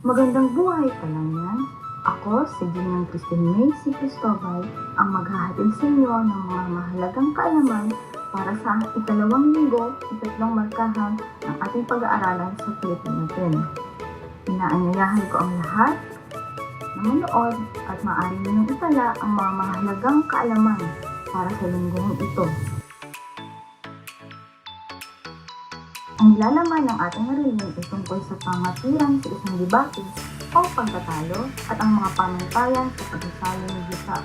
Magandang buhay ka lang yan. Ako, si Ginang Christine May C. Cristobal, ang maghahatid sa inyo ng mga mahalagang kaalaman para sa ikalawang linggo, ikatlong markahan ng ating pag-aaralan sa FIL10. Inaanyayahan ko ang lahat na manood at maaari ninyong itala ang mga mahalagang kaalaman para sa linggong ito. Ang lalaman ng ating aralin ay tungkol sa pangatwiran sa isang debate o pagtatalo at ang mga pamantayan sa Pagsasaling-Wika.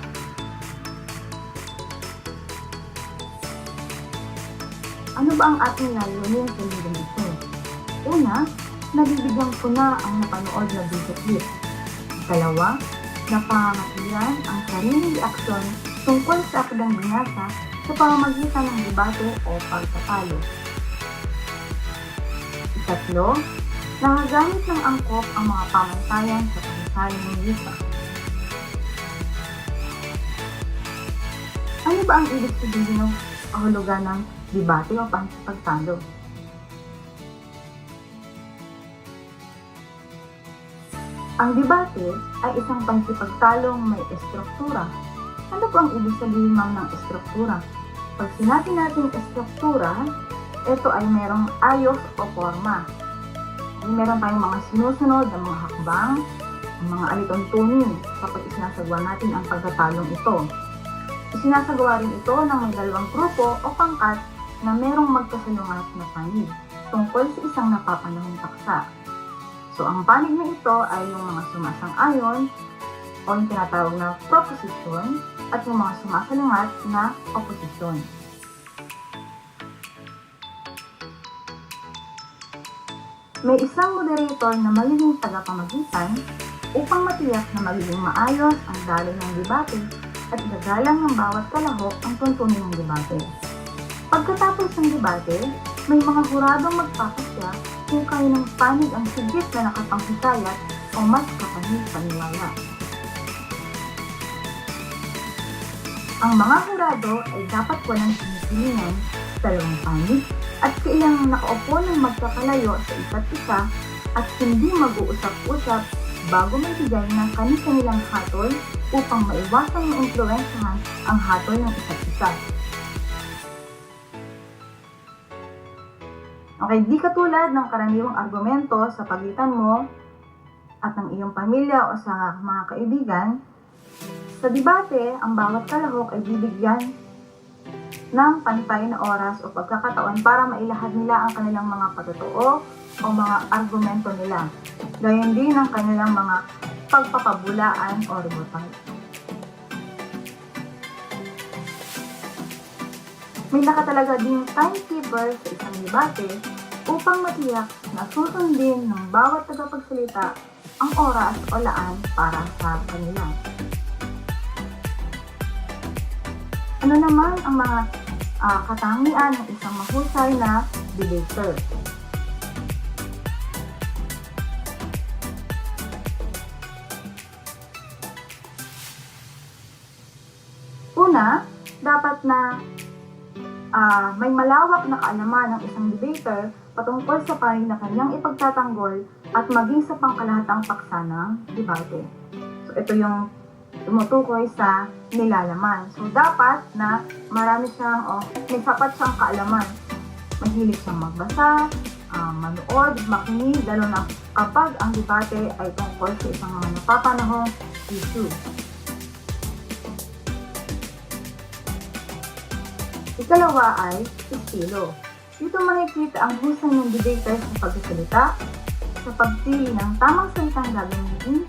Ano ba ang ating layunin sa linggong ito? Una, nabibigyan ko na ang napanood na video clip. Ikalawa, napangatwiran ang sariling reaksyon tungkol sa akdang binasa sa pamamagitan ng debate o pagtatalo. Ikatlo, nagagamit ng angkop ang mga pamantayan sa Pagsasaling-Wika. Ano ba ang ibig sabihin ng kahulugan ng debate o pagtatalo? Ang debate ay isang pagsipagtalong may estruktura. Ano po ang ibig sabihin ng estruktura? Pag sinabi natin estruktura, ito ay merong ayos o forma. Meron tayong mga sinusunod na mga hakbang, mga alituntunin kapag isinasagawa natin ang pagtatalong ito. Isinasagawa rin ito ng may dalawang grupo o pangkat na merong magkasalungat na panig tungkol sa isang napapanahong paksa. So, ang panig na ito ay yung mga sumasang-ayon o yung tinatawag na proposition at yung mga sumasalungat na opposition. May isang moderator na magiging tagapamagitan upang matiyak na magiging maayos ang daloy ng debate at gagalang ng bawat kalahok ang tuntunin ng debate. Pagkatapos ng debate, may mga huradong magpapasya kung kayo ng panig ang sigit na nakapanghisayat o mas kapahig-paniwala. Ang mga hurado ay dapat walang sinipilingan sa dalawang panig at kailangang nakaupo ng magkakalayo sa isa't isa at hindi mag-uusap-usap bago magbigay ng kanilang hatol upang maiwasang maimpluwensyahan ang hatol ng isa't isa. Okay, di katulad ng karaniwang argumento sa pagitan mo at ng iyong pamilya o sa mga kaibigan, sa debate, ang bawat kalahok ay bibigyan ng pantay na oras o pagkakataon para mailahad nila ang kanilang mga patotoo o mga argumento nila. Gayon din ang kanilang mga pagpapabulaan o rebuttal. May nakatalaga ding timekeeper sa isang debate upang matiyak na susundin ng bawat tagapagsalita ang oras o laan para sa kanila. Ano naman ang mga katangian ng isang mahusay na debater? Una, dapat na may malawak na kaalaman ng isang debater patungkol sa panig na kanyang ipagtatanggol at maging sa pangkalahatang paksa ng debate. So, ito yung tumutukoy sa nilalaman. So, dapat na marami siyang, may sapat siyang kaalaman. Mahilig siyang magbasa, manood, makinig, lalo na kapag ang debate ay tungkol sa isang mga napapanahong issue. Ikalawa ay estilo. Dito makikita ang husay ng debater sa pagsasalita, sa pagpili ng tamang salitang gagamitin,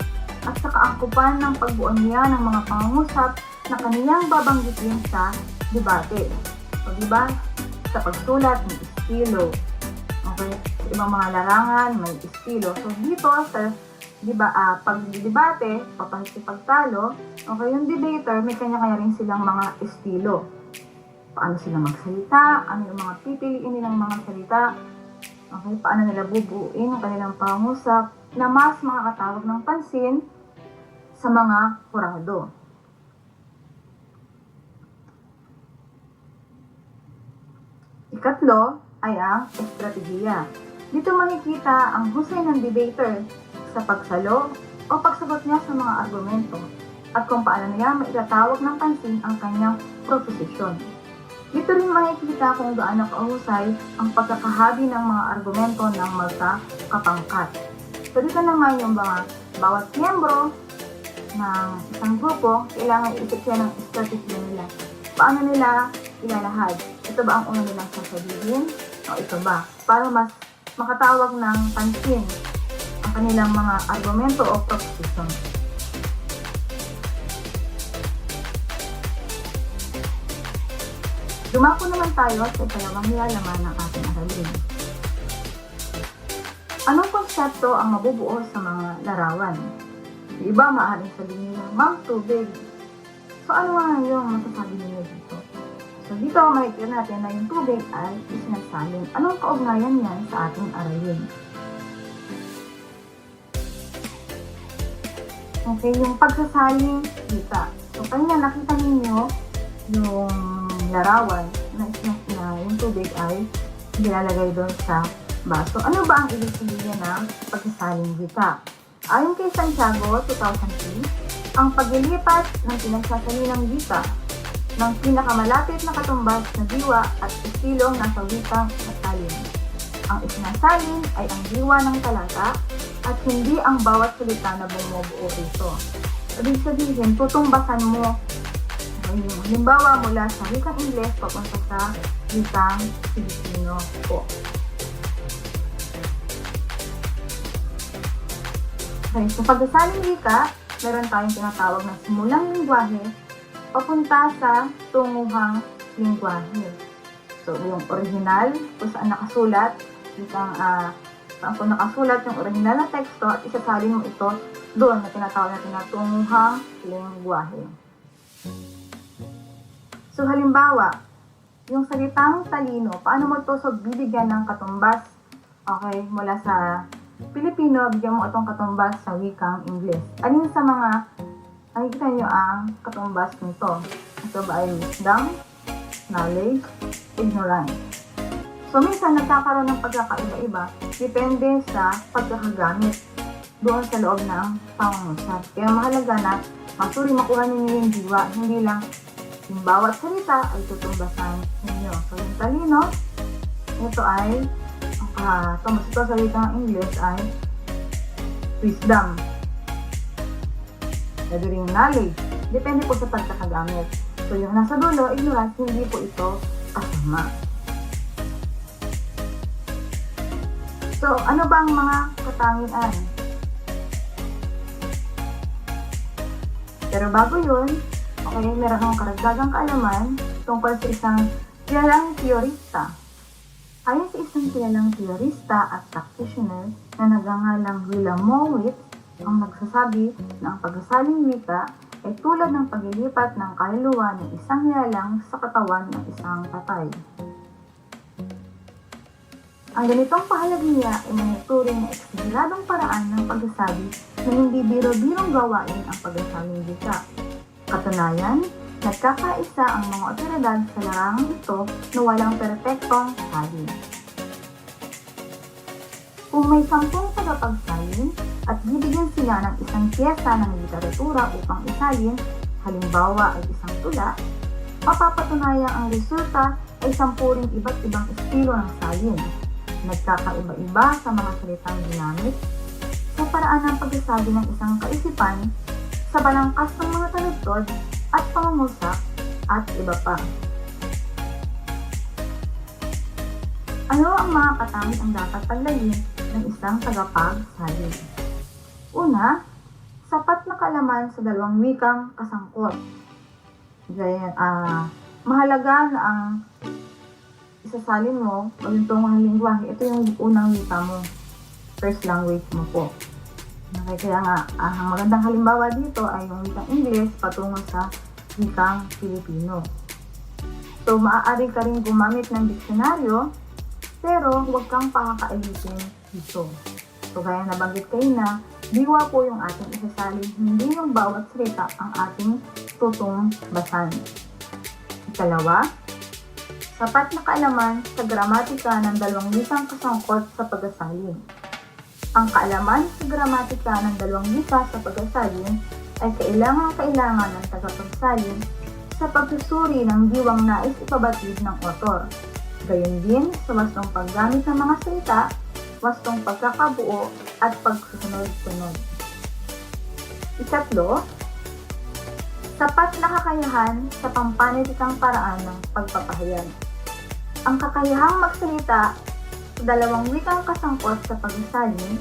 at sa kaangkupan ng pagbuo niya ng mga pangungusap na kaniyang babanggitin sa debate. O diba, sa pagsulat may estilo. Okay, sa ibang mga larangan may estilo. So dito sa pag-debate, pagtatalo, okay, yung debater may kanya-kanya rin silang mga estilo. Paano sila magsalita, ano yung mga pipiliin nilang mga salita, okay, paano nila bubuuin ang kanilang pangungusap na mas makakatawag ng pansin sa mga hurado. Ikatlo ay ang estratehiya. Dito makikita ang husay ng debater sa pagsalo o pagsagot niya sa mga argumento at kung paano niya maitatawag ng pansin ang kanyang proposisyon. Dito rin makikita kung gaano kahusay ang pagkakahabi ng mga argumento ng magkakapangkat. So dito naman yung bawat miyembro ng isang grupo, kailangan iisip siya ng strategy nila. Paano nila ilalahad? Ito ba ang una nilang sasabihin? O ito ba? Para mas makatawag ng pansin ang kanilang mga argumento o proposition. Dumako naman tayo sa ikalawang nilalaman ng ating aralin. Anong konsepto ang mabubuo sa mga larawan? Yung iba maaaring sabihin nila, Ma'am, tubig. So ano nga yung masasabi nila dito? So dito makikita natin na yung tubig ay isinasalin. Anong kaugnayan yan sa ating aralin? Okay, yung pagsasaling-wika. So kanina nakita ninyo yung larawan na yung tubig ay nilalagay doon sa baso. Ano ba ang ibig sabihin ng pagsasaling-wika? Ayon kay Santiago, 2003, ang paglilipat ng pinagsasalinang wika ng pinakamalapit na katumbas na diwa at istilong nasa wikang nasalin. Ang isinasalin ay ang diwa ng talata at hindi ang bawat salita na bumubuo ito. Ibig sabihin, tutumbasan mo halimbawa mula sa wikang Ingles papunta sa wikang Pilipino po. Okay, so pagsasaling-wika, meron tayong tinatawag na simulang lingwahe papunta sa tunguhang lingwahe. So, yung original, kung saan nakasulat, saan po nakasulat yung original na teksto at isasalin mo ito doon na tinatawag natin na tunguhang lingwahe. So, halimbawa, yung salitang talino, paano mo ito bibigyan ng katumbas? Okay, mula sa Pilipino, bigyan mo itong katumbas sa wikang Ingles. Alin sa mga nakikita nyo ang katumbas nito? Ito ba ay wisdom, knowledge, ignorance? So, minsan nagkakaroon ng pagkakaiba-iba depende sa pagkakagamit doon sa loob ng pangungusap. Kaya mahalaga na makuha ninyo yung diwa, hindi lang yung bawat salita ay tutumbasan ninyo. So, yung talino, ito ay ito sa wikang English ay wisdom. Pwede rin knowledge. Depende po sa pagkakagamit. So, yung nasa dulo, ignorance, hindi po ito kasama. So, ano ba ang mga katangian? Pero bago yun, okay, meron akong karagdagang kaalaman tungkol sa isang kilalang teorista. Ayon sa isang kilalang teorista at practitioner na nagngangalang William Mowat, ang nagsasabi na ang pagsasaling-wika ay tulad ng paglilipat ng kaluluwa ng isang nilalang sa katawan ng isang patay. Ang ganitong pahayag niya ay manuturing na eksageradong paraan ng pagsasabi na hindi biro-birong gawain ang pagsasaling-wika. Katunayan, nagkakaisa ang mga otoridad sa larangang ito na walang perpektong sabi. Kung may 10 tagapagsalin at bibigyan sila ng isang piyesa ng literatura upang isalin, halimbawa ay isang tula, mapapatunayang ang resulta ay 10 iba't ibang estilo ng salin. Nagkakaiba-iba sa mga salitang ginamit, sa paraan ng pagsasabi ng isang kaisipan, sa balangkas ng mga taludtod at pangungusap at iba pa. Ano ang mga katangian ang dapat paglayin ng isang tagapagsalin? Una, sapat na kaalaman sa dalawang wikang kasangkot. Gaya, mahalaga na ang isasalin mo o yung tunguhang lingwahe, ito yung unang wika mo, first language mo po. Okay, kaya nga, ang magandang halimbawa dito ay yung wikang Ingles patungo sa wikang Pilipino. So, maaari ka rin gumamit ng diksyonaryo, pero huwag kang pakakailitin dito. So, gaya nabanggit kayo na, diwa po yung ating isasalin, hindi yung bawat salita ang ating tutungbasan. Ikalawa, sapat na kaalaman sa gramatika ng dalawang wikang kasangkot sa pagsasalin. Ang kaalaman sa gramatika ng dalawang wika sa pagsasalin ay kailangan ng tagapagsalin sa pagsusuri ng diwang nais ipabatid ng otor. Gayon din sa wastong paggamit ng mga salita, wastong pagkakabuo at pagsusunod-sunod. Ikatlo, sapat na kakayahan sa pampanitikang paraan ng pagpapahayag. Ang kakayahang magsalita sa dalawang wikang kasangkot sa pagsasalin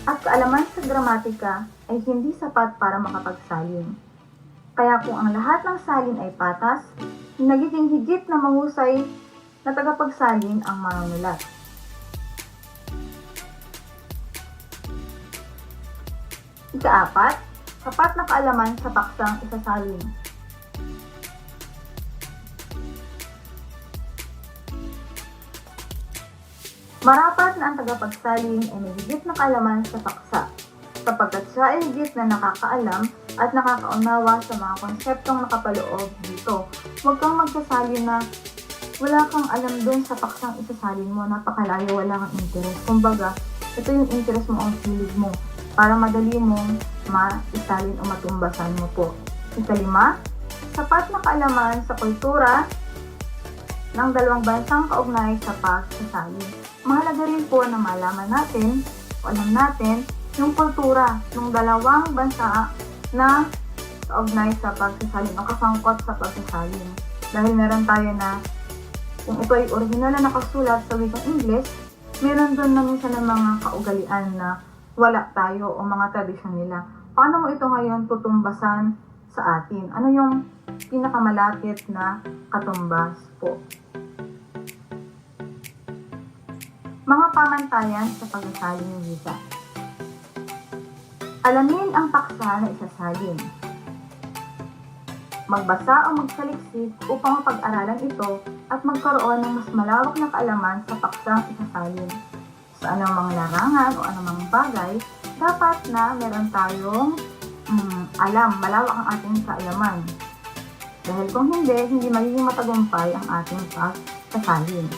at kaalaman sa gramatika ay hindi sapat para makapagsalin. Kaya kung ang lahat ng salin ay patas, nagiging higit na mahusay na tagapagsalin ang manunulat. Ika-apat, sapat na kaalaman sa paksang isasalin. Marapat na ang tagapagsalin ay may higit na kaalaman sa paksa, sapagkat siya ay higit na nakakaalam at nakakaunawa sa mga konseptong nakapaloob dito. Huwag kang magsasalin na wala kang alam dun sa paksang isasalin mo, napakalayo, wala kang interest. Kumbaga, ito yung interest mo o hilig mo para madali mong maisalin o matumbasan mo po. Ikalima, sapat na kaalaman sa kultura ng dalawang bansang kaugnay sa pagsasalin. Mahalaga rin po na malaman natin o alam natin yung kultura ng dalawang bansa na kaugnay sa pagsasalin o kasangkot sa pagsasalin. Dahil meron tayo na kung ito ay original na nakasulat sa wikang English, meron doon na minsan ng mga kaugalian na wala tayo o mga tradisyon nila. Paano mo ito ngayon tutumbasan sa atin? Ano yung pinakamalapit na katumbas po? Mga pamantayan sa pagsasalin ng wika. Alamin ang paksa na isasalin. Magbasa o magsaliksik upang pag-aralan ito at magkaroon ng mas malawak na kaalaman sa paksang isasalin. Sa anumang larangan o anumang bagay, dapat na meron tayong alam, malawak ang ating kaalaman. Dahil kung hindi magiging matagumpay ang ating pagsasalin.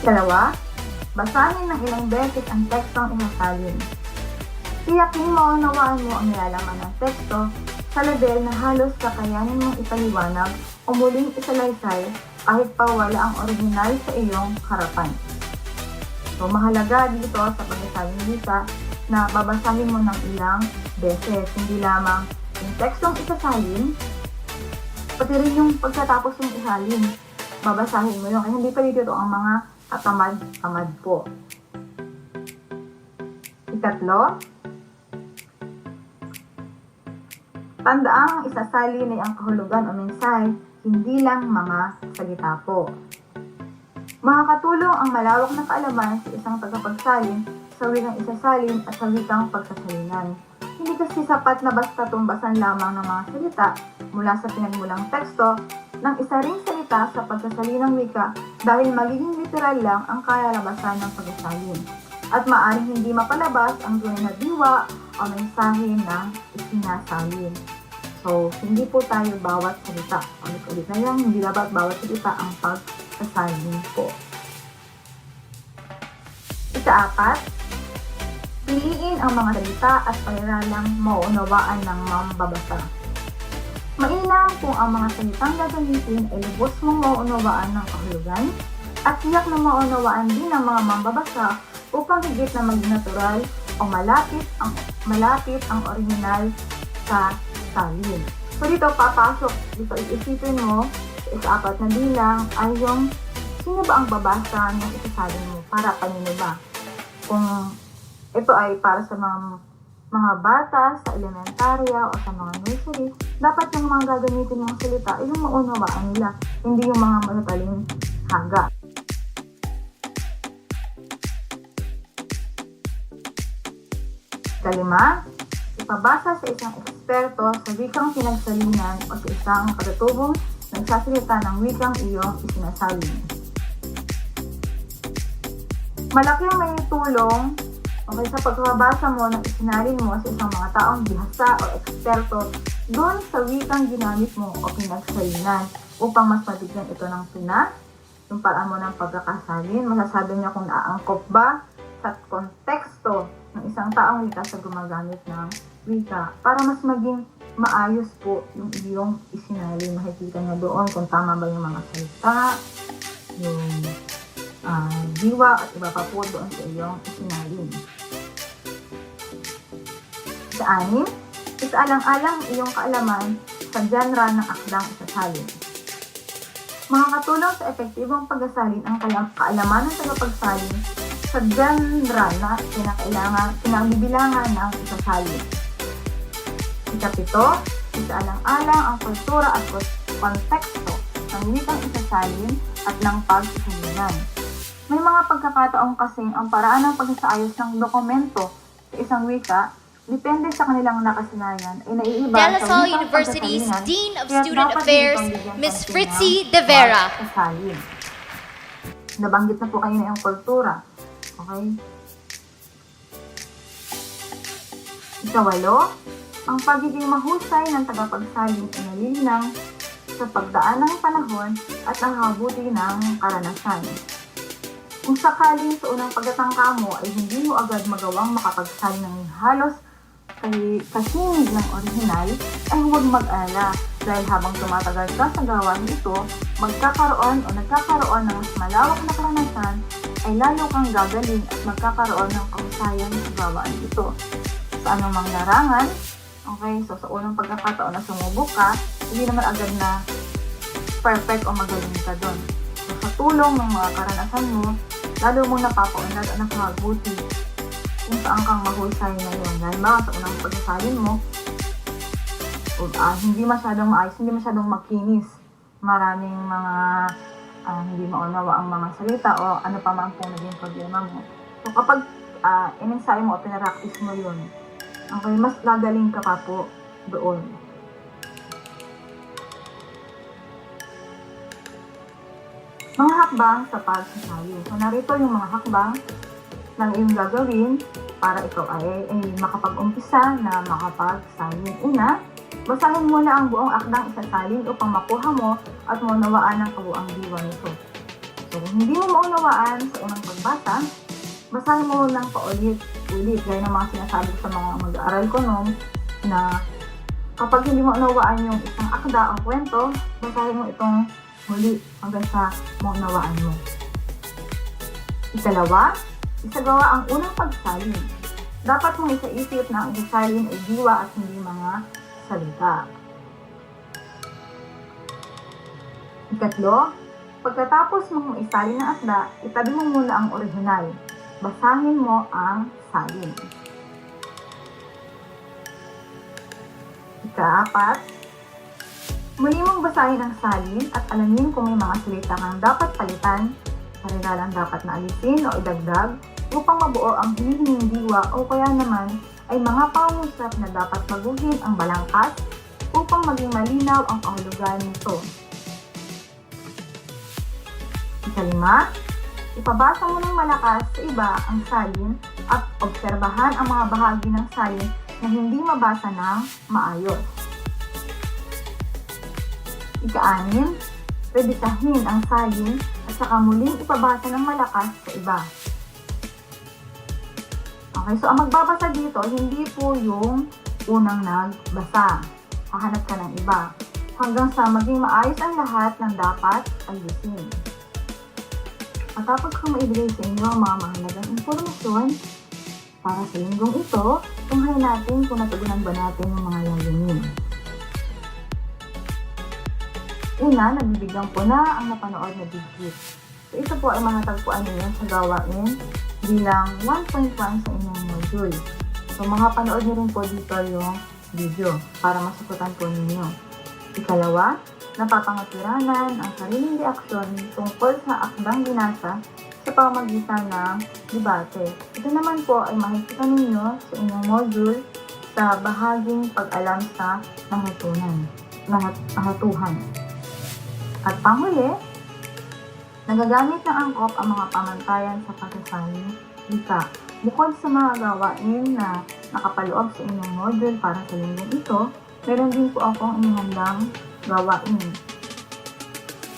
Dalawa, basahin ng ilang beses ang tekstong isasalin. Tiyaking maunawaan mo ang nilalaman ng teksto sa level na halos kakayanin mong ipaliwanag o muling isalaysay kahit pa wala ang original sa iyong harapan. So, mahalaga dito sa pagsasalin ng wika na babasahin mo ng ilang beses, hindi lamang yung tekstong isasalin, pati rin yung pagkatapos ng isalin, babasahin mo yun. Kaya hindi pa dito ang mga katamad-tamad po. Ikatlo, tandaang ang isasalin ay ang kahulugan o mensahe, hindi lang mga salita po. Makakatulong ang malawak na kaalaman sa isang tagapagsalin sa wikang isasalin at sa wikang pagsasalinan. Hindi kasi sapat na basta tumbasan lamang ng mga salita mula sa pinagmulang teksto ng isa ring salita sa pagsasalin ng wika dahil magiging literal lang ang kalalabasan ng pagsasalin at maaaring hindi mapalabas ang tunay na diwa o mensahe ng isinasalin. So, hindi po tayo bawat salita. Ulit-ulit na yan, hindi dapat bawat salita ang pagsasalin po. Ika-apat, piliin ang mga salita at pairalang mauunawaan ng mambabasa. Mainam kung ang mga salitang gagamitin ay lubos mong mauunawaan ng kahulugan at tiyak na mauunawaan din ng mga mambabasa upang higit na maging natural o malapit ang original sa salin. So dito papasok, dito iisipin mo sa ika-apat na bilang ay yung sino ba ang babasa ng isasalin mo para kanino ba? Kung ito ay para sa mga bata sa elementarya o sa mga nursery, dapat yung mga gagamitin mong salita ay yung maunawaan nila, hindi yung mga matataling haga. Kalima, ipabasa sa isang eksperto sa wikang pinagsalinan o sa isang katutubong nagsasalita ng wikang iyong isinasalin. Malaki ang may tulong sa pagkabasa mo ng isinalin mo sa isang mga taong bihasa o eksperto doon sa wikang ginamit mo o pinagsalinan upang mas mabigyan ito ng tuna. Yung paraan mo ng pagkakasalin, masasabi niya kung naaangkop ba sa konteksto ng isang taong wika sa gumagamit ng wika para mas maging maayos po yung iyong isinalin. Makikita niya doon kung tama ba yung mga salita, yung diwa at iba pa po doon sa iyong isinalin. Sa-anim, isaalang-alang iyong kaalaman sa genre ng akdang isasalin. Makakatulong sa epektibong pagsasalin ang kaalaman ng tagapagsalin sa genre na kinabibilangan ng isasalin. Ikapito, isaalang-alang ang kultura at konteksto ng wikang isasalin at ng pagsasalingan. May mga pagkakataon kasing ang paraan ng pagsasaayos ng dokumento sa isang wika depende sa kanilang nakasanayan ay naiiba De La sa Salle wikang University's pagsasalingan, Dean of kaya Student dapat Affairs, din bigyan Ms. pansin Fritzy ng De Vera. pagsasalin. Nabanggit na po kanina yung kultura. Okay? Ikawalo, ang pagiging mahusay ng tagapagsalin ay nalilinang sa pagdaan ng panahon at nakabuti ng karanasan. Kung sakaling sa unang pagtatangka mo ay hindi mo agad magawang makapagsalin ng halos kasinig ng orihinal, ay huwag mag-alala dahil habang tumatagal ka sa gawain ito, magkakaroon o nagkakaroon ng mas malawak na karanasan ay lalo kang gagaling at magkakaroon ng kahusayan sa gawain ito. Sa anumang larangan, okay, so sa unang pagkakataon na sumubok ka, hindi naman agad na perfect o magaling ka doon. So sa tulong ng mga karanasan mo, lalo mong napapaunlad at nakabuti kung saan kang mahusay na yun. Dahil sa unang pagsasalin mo, hindi masyadong maayos, hindi masyadong makinis. Maraming mga hindi maunawa ang mga salita o ano pa man pong naging problema mo. So kapag in-ensayo mo o pinapractice mo yun, okay, mas gagaling ka pa po doon. Mga hakbang sa pagsasalin. So narito yung mga hakbang ng iyong gagawin para ikaw ay makapag-umpisa na makapagsalin. Una, basahin muna ang buong akdang isasalin upang makuha mo at maunawaan ang kabuang diwa nito. So, kung hindi mo maunawaan sa unang pagbasa, basahin mo lang paulit-ulit. Gaya ng mga sinasabi sa mga mag-aaral ko noon na kapag hindi mo maunawaan yung isang akda o kwento, basahin mo itong muli hanggang sa maunawaan mo. Ikalawa, isagawa ang unang pagsalin. Dapat mong isaisip na ang isasalin ay diwa at hindi mga salita. Ikatlo, pagkatapos mong isalin ng akda, itabi mo muna ang orihinal. Basahin mo ang salin. Ikaapat, muli mong basahin ang salin at alamin kung may mga salita kang dapat palitan, parinalang dapat na alisin o idagdag upang mabuo ang hinihinging diwa o kaya naman ay mga pangungusap na dapat baguhin ang balangkas upang maging malinaw ang kahulugan nito. Ikalima, ipabasa mo ng malakas sa iba ang salin at obserbahan ang mga bahagi ng salin na hindi mabasa ng maayos. Ika-anim, rebisahin ang salin at saka muling ipabasa ng malakas sa iba. Okay, so ang magbabasa dito, hindi po yung unang nagbasa. Hahanap ka ng iba. Hanggang sa maging maayos ang lahat ng dapat ayusin. Matapos kong maibigay sa inyo ang mga mahalagang impormasyon para sa linggong ito, tunghayin natin kung natugunan ba natin yung mga layunin. Una, nabibigyan po na ang napanood na video. So ito po ay matatagpuan ninyo sa gawain bilang 1.1 sa inyong module. So makapanood niyo rin po dito yung video para masukutan po ninyo. Ikalawa, napapangatwiranan ang sariling reaksyon tungkol sa akdang binasa sa pamamagitan ng debate. Ito naman po ay makikita ninyo sa inyong module sa bahaging pag-alam sa nahatuhan. At panghuli, nagagamit ng angkop ang mga pamantayan sa Pagsasaling-Wika. Bukod sa mga gawain na nakapaloob sa inyong module para sa linggong ito, meron din po akong inihandang gawain.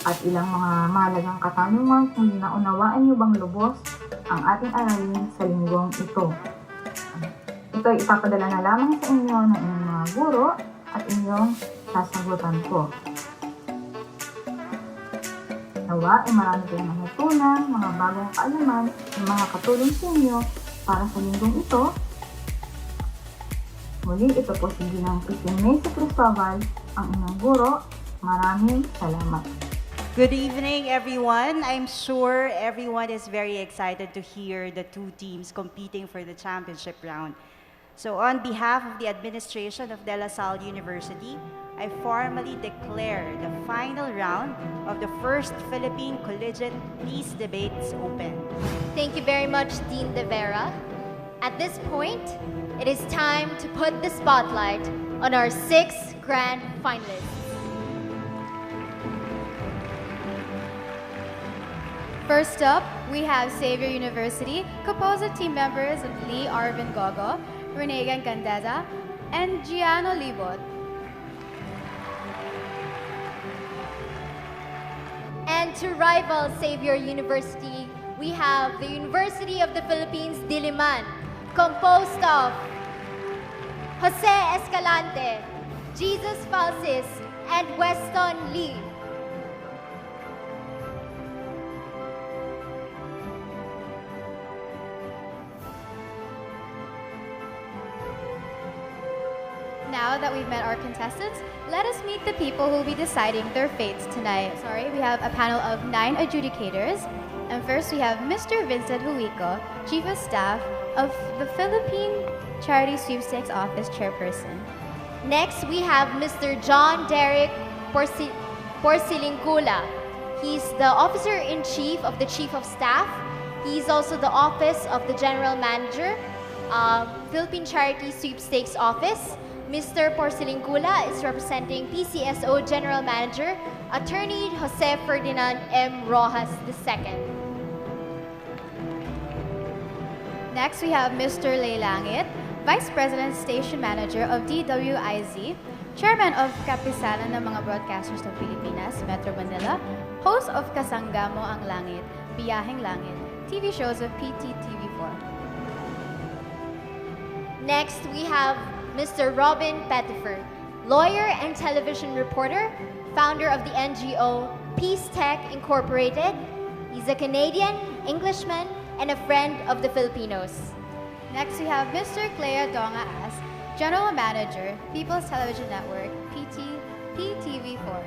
at ilang mga mahalagang katanungan kung naunawaan niyo bang lubos ang ating aralin sa linggong ito. Ito ay ipapadala na lamang sa inyo ng inyong mga guro at inyong sasagutan ko. Nawa ay marami kayong natutunan, mga bagong kaalaman, ng mga katulong sa inyo para sa linggong ito. Muli, ito po si Ginang May sa Cristobal, ang inyong guro. Maraming salamat. Good evening, everyone. I'm sure everyone is very excited to hear the two teams competing for the championship round. So on behalf of the administration of De La Salle University, I formally declare the final round of the first Philippine Collegiate Peace Debates open. Thank you very much, Dean De Vera. At this point, it is time to put the spotlight on our 6 grand finalists. First up, we have Xavier University, composed of team members of Lee Arvin Gogo, Renegan Candeza, and Giano Libot. And to rival Xavier University, we have the University of the Philippines, Diliman, composed of Jose Escalante, Jesus Falsis, and Weston Lee. Now that we've met our contestants, let us meet the people who will be deciding their fates tonight. We have a panel of 9 adjudicators. And first we have Mr. Vincent Huico, Chief of Staff of the Philippine Charity Sweepstakes Office Chairperson. Next, we have Mr. John Derek Porcilincula. He's the Officer-in-Chief of the Chief of Staff. He's also the Office of the General Manager, Philippine Charity Sweepstakes Office. Mr. Porcilincula is representing PCSO General Manager, Attorney Jose Ferdinand M. Rojas II. Next, we have Mr. Leilangit, Vice President Station Manager of DWIZ, Chairman of Kapisanan ng mga Broadcasters ng Pilipinas, Metro Manila, host of Kasanggamo ang Langit, Biyaheng Langit, TV shows of PTTV4. Next, we have Mr. Robin Pettiford, lawyer and television reporter, founder of the NGO Peace Tech Incorporated. He's a Canadian, Englishman, and a friend of the Filipinos. Next, we have Mr. Clea Donga as General Manager, People's Television Network, PTV4.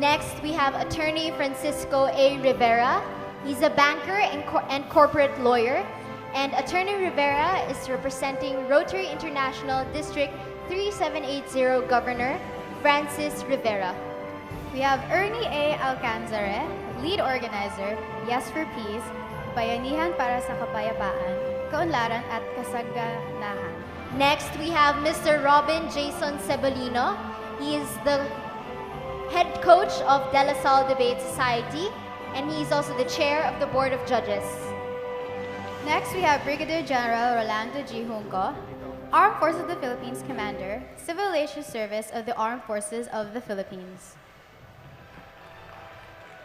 Next, we have Attorney Francisco A. Rivera. He's a banker and corporate lawyer. And Attorney Rivera is representing Rotary International District 3780 Governor Francis Rivera. We have Ernie A. Alcanzare, Lead Organizer, Yes for Peace, Bayanihan para sa Kapayapaan, Kaunlaran at Kasaganahan. Next, we have Mr. Robin Jason Cebolino. He is the head coach of De La Salle Debate Society, and he is also the chair of the Board of Judges. Next, we have Brigadier General Rolando G. Junco, Armed Forces of the Philippines Commander, Civil Relations Service of the Armed Forces of the Philippines.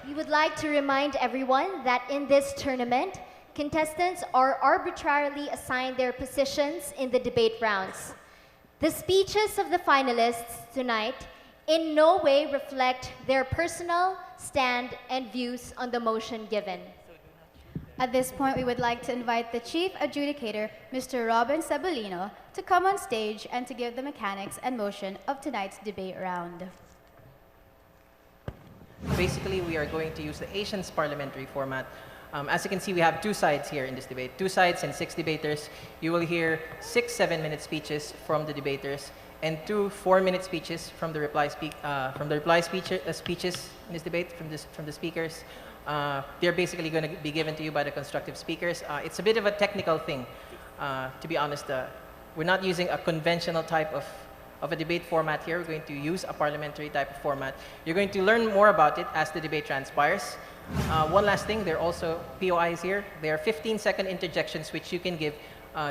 We would like to remind everyone that in this tournament, contestants are arbitrarily assigned their positions in the debate rounds. The speeches of the finalists tonight in no way reflect their personal stand and views on the motion given. At this point, we would like to invite the Chief Adjudicator, Mr. Robin Cebolino, to come on stage and to give the mechanics and motion of tonight's debate round. Basically, we are going to use the Asians parliamentary format. As you can see, we have 2 sides here in this debate. 2 sides and 6 debaters. You will hear 6 7-minute speeches from the debaters and 2 4-minute speeches from the speeches in this debate from the speakers. They're basically going to be given to you by the constructive speakers. It's a bit of a technical thing, to be honest. We're not using a conventional type of a debate format here. We're going to use a parliamentary type of format. You're going to learn more about it as the debate transpires. One last thing, there are also POIs here. There are 15-second interjections which you can give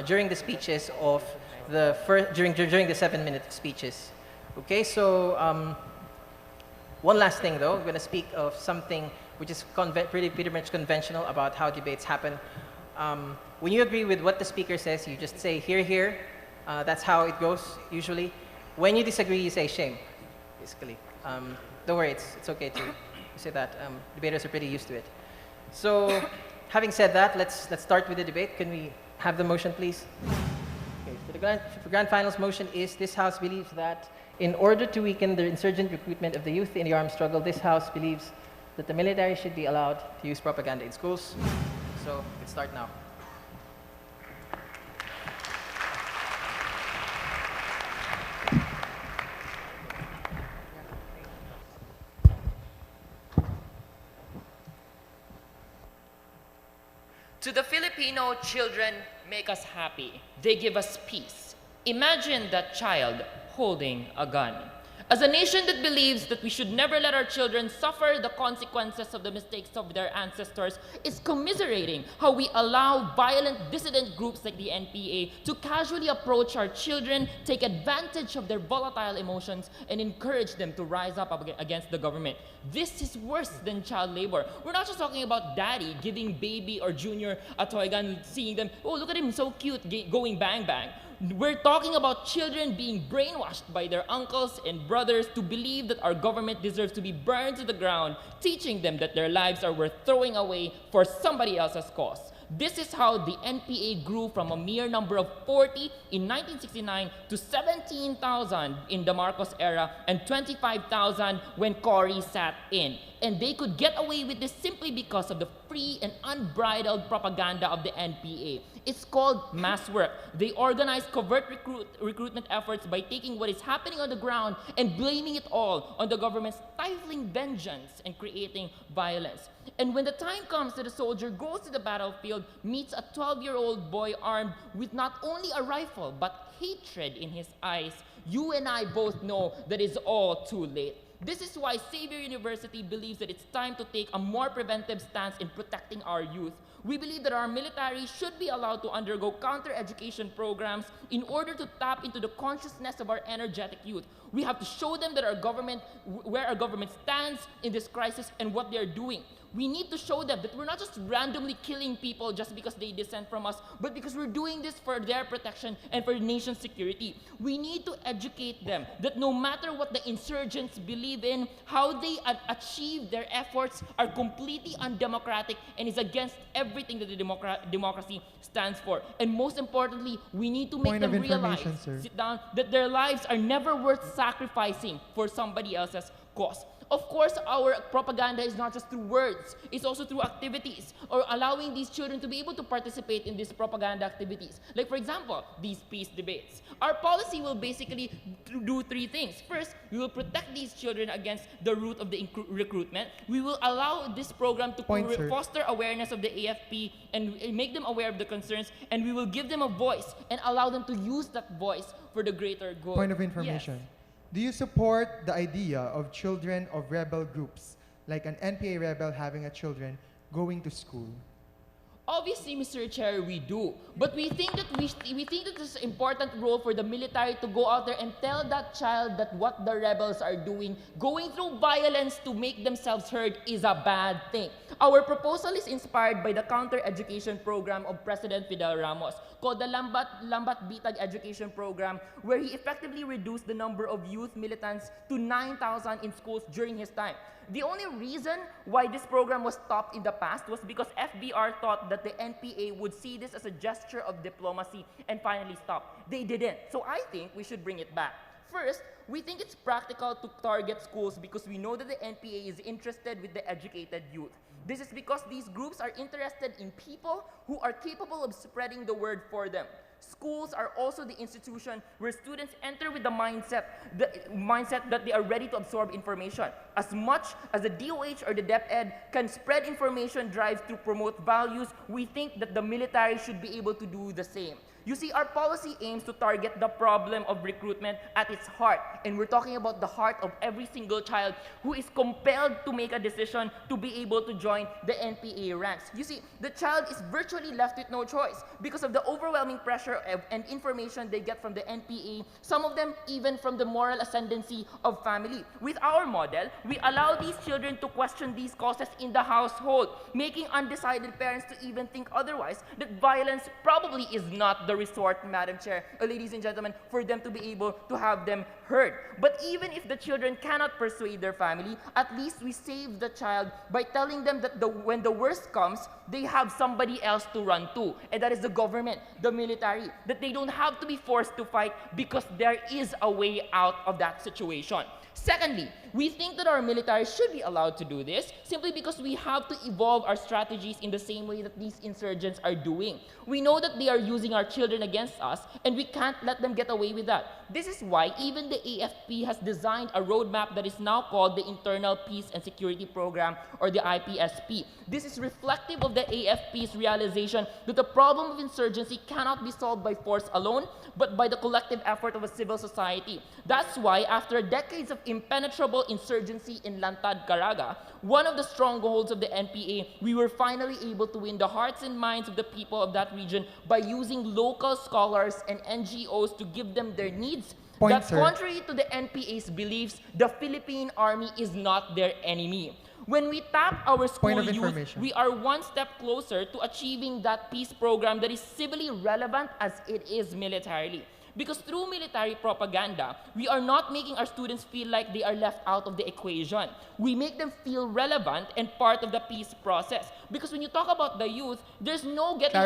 during the speeches of during the 7-minute speeches. Okay, so One last thing, though. I'm going to speak of something which is pretty much conventional about how debates happen. When you agree with what the speaker says, you just say, "Hear, hear." That's how it goes, usually. When you disagree, you say, "Shame," basically. Don't worry, it's okay to say that. Debaters are pretty used to it. So, having said that, let's start with the debate. Can we have the motion, please? Okay, for grand finals motion is, this House believes that in order to weaken the insurgent recruitment of the youth in the armed struggle, this House believes that the military should be allowed to use propaganda in schools. So, let's start now. To the Filipino, children make us happy. They give us peace. Imagine that child holding a gun. As a nation that believes that we should never let our children suffer the consequences of the mistakes of their ancestors, is commiserating how we allow violent dissident groups like the NPA to casually approach our children, take advantage of their volatile emotions, and encourage them to rise up against the government. This is worse than child labor. We're not just talking about daddy giving baby or junior a toy gun, seeing them, "Oh, look at him, so cute, going bang bang." We're talking about children being brainwashed by their uncles and brothers to believe that our government deserves to be burned to the ground, teaching them that their lives are worth throwing away for somebody else's cause. This is how the NPA grew from a mere number of 40 in 1969 to 17,000 in the Marcos era and 25,000 when Cory sat in. And they could get away with this simply because of the free and unbridled propaganda of the NPA. It's called mass work. They organize covert recruitment efforts by taking what is happening on the ground and blaming it all on the government's stifling vengeance and creating violence. And when the time comes that a soldier goes to the battlefield, meets a 12-year-old boy armed with not only a rifle but hatred in his eyes, you and I both know that it's all too late. This is why Xavier University believes that it's time to take a more preventive stance in protecting our youth. We believe that our military should be allowed to undergo counter-education programs in order to tap into the consciousness of our energetic youth. We have to show them that where our government stands in this crisis and what they're doing. We need to show them that we're not just randomly killing people just because they dissent from us, but because we're doing this for their protection and for the nation's security. We need to educate them that no matter what the insurgents believe in, how they achieve their efforts are completely undemocratic and is against everything that the democracy stands for. And most importantly, we need to make them realize, sit down, that their lives are never worth sacrificing for somebody else's cause. Of course, our propaganda is not just through words, it's also through activities, or allowing these children to be able to participate in these propaganda activities. Like, for example, these peace debates. Our policy will basically do three things. First, we will protect these children against the root of the recruitment. We will allow this program to foster awareness of the AFP and make them aware of the concerns, and we will give them a voice and allow them to use that voice for the greater good. Point of information. Yes. Do you support the idea of children of rebel groups, like an NPA rebel having a children, going to school? Obviously, Mr. Chair, we do. But we think that there's an important role for the military to go out there and tell that child that what the rebels are doing, going through violence to make themselves heard, is a bad thing. Our proposal is inspired by the counter-education program of President Fidel Ramos, called the Lambat Bitag Education Program, where he effectively reduced the number of youth militants to 9,000 in schools during his time. The only reason why this program was stopped in the past was because FBR thought that the NPA would see this as a gesture of diplomacy and finally stop. They didn't. So I think we should bring it back. First, we think it's practical to target schools because we know that the NPA is interested with the educated youth. This is because these groups are interested in people who are capable of spreading the word for them. Schools are also the institution where students enter with the mindset that they are ready to absorb information. As much as the DOH or the DepEd can spread information drives to promote values, we think that the military should be able to do the same. You see, our policy aims to target the problem of recruitment at its heart. And we're talking about the heart of every single child who is compelled to make a decision to be able to join the NPA ranks. You see, the child is virtually left with no choice because of the overwhelming pressure pressure and information they get from the NPA, some of them even from the moral ascendancy of family. With our model, we allow these children to question these causes in the household, making undecided parents to even think otherwise, that violence probably is not the resort, Madam Chair, ladies and gentlemen, for them to be able to have them heard. But even if the children cannot persuade their family, at least we save the child by telling them that when the worst comes, they have somebody else to run to, and that is the government, the military, that they don't have to be forced to fight because there is a way out of that situation. Secondly, we think that our military should be allowed to do this simply because we have to evolve our strategies in the same way that these insurgents are doing. We know that they are using our children against us, and we can't let them get away with that. This is why even the AFP has designed a roadmap that is now called the Internal Peace and Security Program, or the IPSP. This is reflective of the AFP's realization that the problem of insurgency cannot be solved by force alone, but by the collective effort of a civil society. That's why, after decades of impenetrable insurgency in Lantad, Caraga, one of the strongholds of the NPA, we were finally able to win the hearts and minds of the people of that region by using local scholars and NGOs to give them their needs. Contrary to the NPA's beliefs, the Philippine Army is not their enemy. When we tap our school youth, we are one step closer to achieving that peace program that is civilly relevant as it is militarily. Because through military propaganda, we are not making our students feel like they are left out of the equation. We make them feel relevant and part of the peace process. Because when you talk about the youth, there's no getting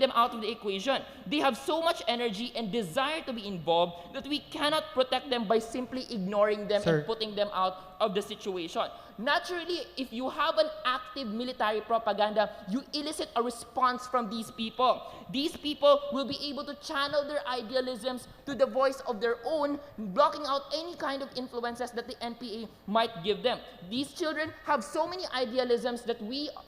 them out of the equation. They have so much energy and desire to be involved that we cannot protect them by simply ignoring them and putting them out of the situation. Naturally, if you have an active military propaganda, you elicit a response from these people. These people will be able to channel their idealisms to the voice of their own, blocking out any kind of influences that the NPA might give them. These children have so many idealisms that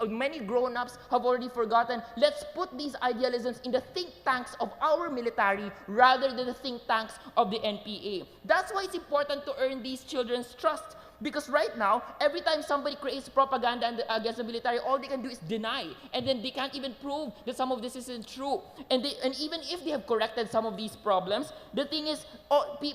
many grown-ups have already forgotten. Let's put these idealisms in the think tanks of our military rather than the think tanks of the NPA. That's why it's important to earn these children's trust. Because right now, every time somebody creates propaganda against the military, all they can do is deny. And then they can't even prove that some of this isn't true. And even if they have corrected some of these problems, the thing is,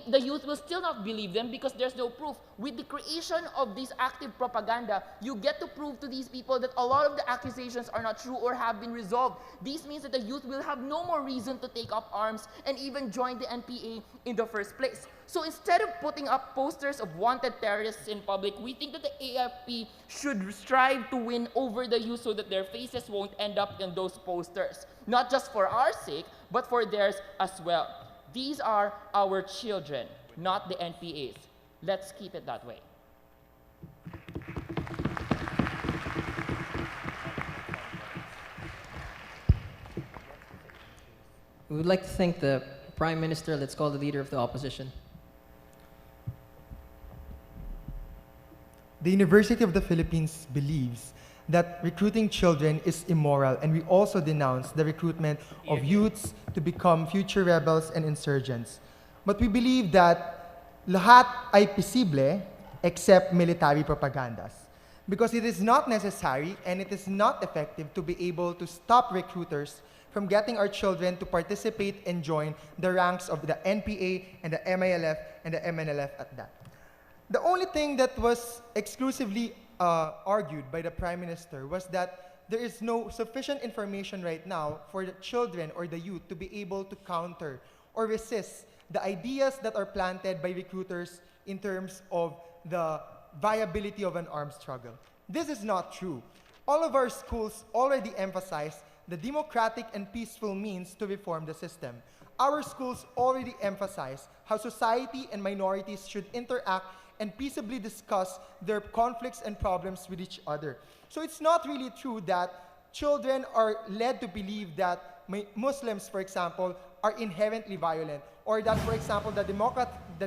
the youth will still not believe them because there's no proof. With the creation of this active propaganda, you get to prove to these people that a lot of the accusations are not true or have been resolved. This means that the youth will have no more reason to take up arms and even join the NPA in the first place. So instead of putting up posters of wanted terrorists in public, we think that the AFP should strive to win over the youth so that their faces won't end up in those posters. Not just for our sake, but for theirs as well. These are our children, not the NPA's. Let's keep it that way. We would like to thank the Prime Minister, let's call the Leader of the Opposition. The University of the Philippines believes that recruiting children is immoral, and we also denounce the recruitment of youths to become future rebels and insurgents. But we believe that lahat ay posible except military propagandas, because it is not necessary and it is not effective to be able to stop recruiters from getting our children to participate and join the ranks of the NPA and the MILF and the MNLF at that. The only thing that was exclusively argued by the Prime Minister was that there is no sufficient information right now for the children or the youth to be able to counter or resist the ideas that are planted by recruiters in terms of the viability of an armed struggle. This is not true. All of our schools already emphasize the democratic and peaceful means to reform the system. Our schools already emphasize how society and minorities should interact and peaceably discuss their conflicts and problems with each other. So it's not really true that children are led to believe that Muslims, for example, are inherently violent, or that, for example, the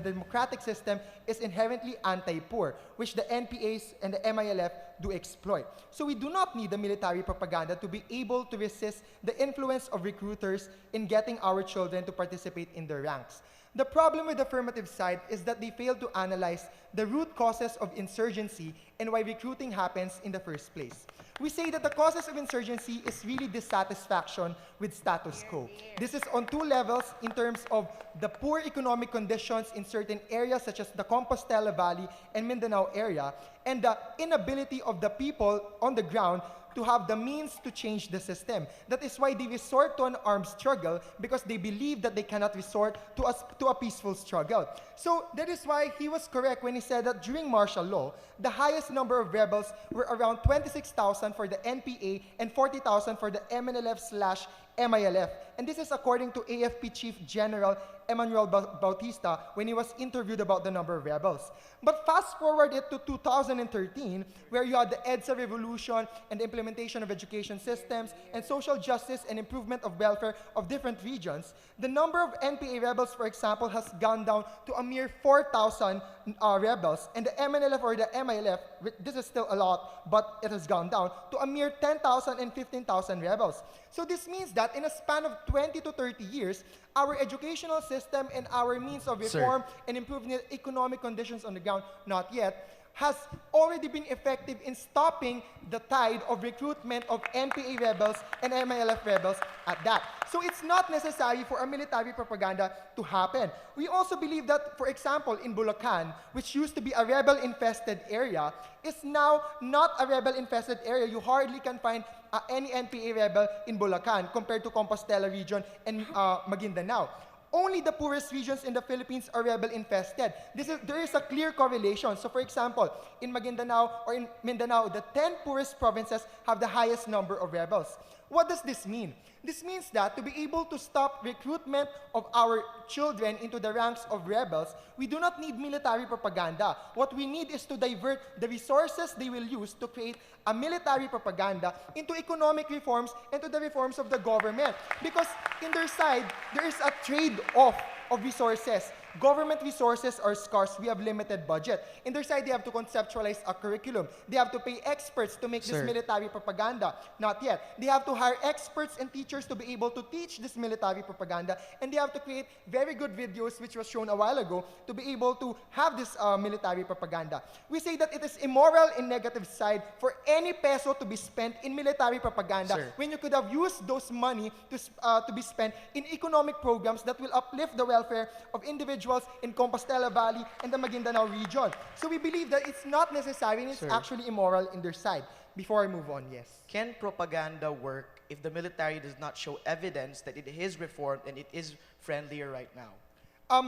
democratic system is inherently anti-poor, which the NPAs and the MILF do exploit. So we do not need the military propaganda to be able to resist the influence of recruiters in getting our children to participate in their ranks. The problem with the affirmative side is that they fail to analyze the root causes of insurgency and why recruiting happens in the first place. We say that the causes of insurgency is really dissatisfaction with status quo. This is on two levels in terms of the poor economic conditions in certain areas such as the Compostela Valley and Mindanao area, and the inability of the people on the ground to have the means to change the system. That is why they resort to an armed struggle, because they believe that they cannot resort to a peaceful struggle. So that is why he was correct when he said that during martial law, the highest number of rebels were around 26,000 for the NPA and 40,000 for the MNLF/MILF. And this is according to AFP Chief General Emmanuel Bautista when he was interviewed about the number of rebels. But fast forward it to 2013, where you had the EDSA revolution and the implementation of education systems and social justice and improvement of welfare of different regions. The number of NPA rebels, for example, has gone down to a mere 4,000 rebels, and the MNLF or the MILF, this is still a lot, but it has gone down to a mere 10,000 and 15,000 rebels. So this means that in a span of 20 to 30 years, our educational system and our means of reform and improving the economic conditions on the ground, not yet, has already been effective in stopping the tide of recruitment of NPA rebels and MILF rebels at that. So it's not necessary for a military propaganda to happen. We also believe that, for example, in Bulacan, which used to be a rebel-infested area, is now not a rebel-infested area. You hardly can find any NPA rebel in Bulacan compared to Compostela region and Maguindanao. Only the poorest regions in the Philippines are rebel-infested. There is a clear correlation. So for example, in Maguindanao or in Mindanao, the 10 poorest provinces have the highest number of rebels. What does this mean? This means that to be able to stop recruitment of our children into the ranks of rebels, we do not need military propaganda. What we need is to divert the resources they will use to create a military propaganda into economic reforms and to the reforms of the government. Because in their side, there is a trade-off of resources. Government resources are scarce. We have limited budget. In their side, they have to conceptualize a curriculum. They have to pay experts to make this military propaganda. Not yet. They have to hire experts and teachers to be able to teach this military propaganda. And they have to create very good videos, which was shown a while ago, to be able to have this military propaganda. We say that it is immoral in negative side for any peso to be spent in military propaganda when you could have used those money to be spent in economic programs that will uplift the welfare of individuals in Compostela Valley and the Maguindanao region. So we believe that it's not necessary and it's actually immoral in their side. Before I move on, yes. Can propaganda work if the military does not show evidence that it is reformed and it is friendlier right now?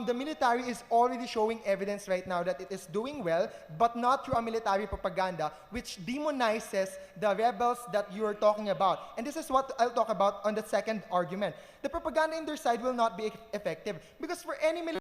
The military is already showing evidence right now that it is doing well, but not through a military propaganda, which demonizes the rebels that you are talking about. And this is what I'll talk about on the second argument. The propaganda in their side will not be effective, because for any military